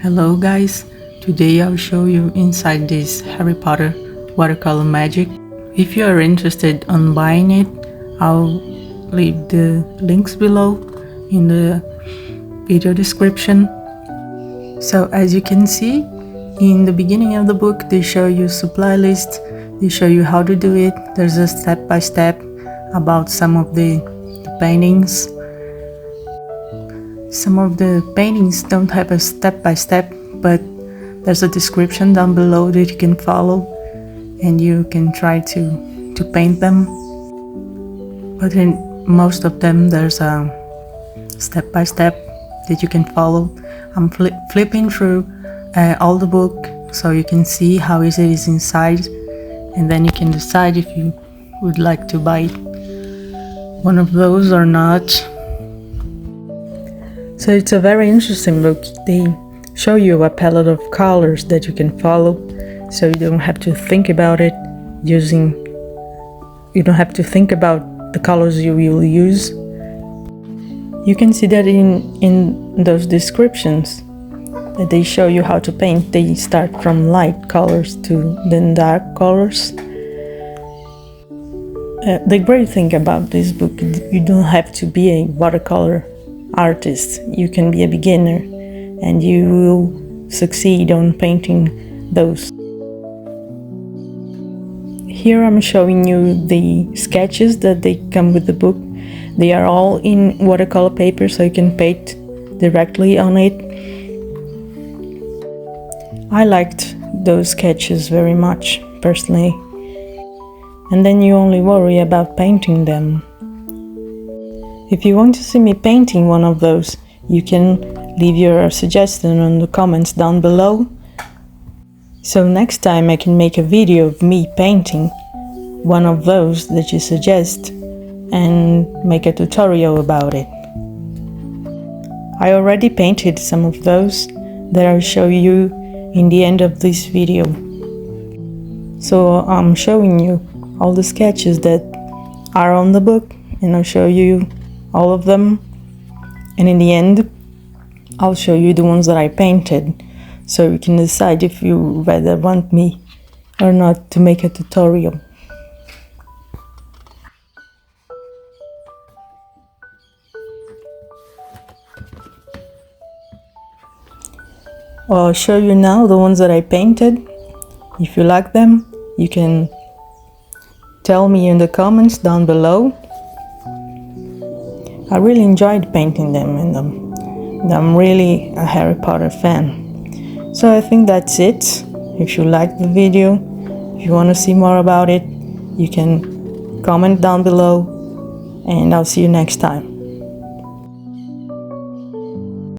Hello guys, today I'll show you inside this Harry Potter Watercolor Magic. If you are interested on buying it, I'll leave the links below in the video description. So as you can see, in the beginning of the book they show you supply list, they show you how to do it. There's a step-by-step about some of the paintings. Some of the paintings don't have a step-by-step, but there's a description down below that you can follow and you can try to paint them. But in most of them there's a step-by-step that you can follow. I'm flipping through all the book so you can see how easy it is inside, and then you can decide if you would like to buy one of those or not. So it's a very interesting book. They show you a palette of colors that you can follow, so you don't have to think about it you don't have to think about the colors you will use. You can see that in those descriptions that they show you how to paint. They start from light colors to then dark colors. The great thing about this book, you don't have to be a watercolor artist. You can be a beginner and you will succeed on painting those. Here I'm showing you the sketches that they come with the book. They are all in watercolor paper, so you can paint directly on it. I liked those sketches very much personally, and then you only worry about painting them. If you want to see me painting one of those, you can leave your suggestion on the comments down below. So next time I can make a video of me painting one of those that you suggest and make a tutorial about it. I already painted some of those that I'll show you in the end of this video. So I'm showing you all the sketches that are on the book, and I'll show you all of them, and in the end I'll show you the ones that I painted, so you can decide if you rather want me or not to make a tutorial. I'll show you now the ones that I painted. If you like them, you can tell me in the comments down below. I really enjoyed painting them, and I'm really a Harry Potter fan. So I think that's it. If you liked the video, if you want to see more about it, you can comment down below, and I'll see you next time.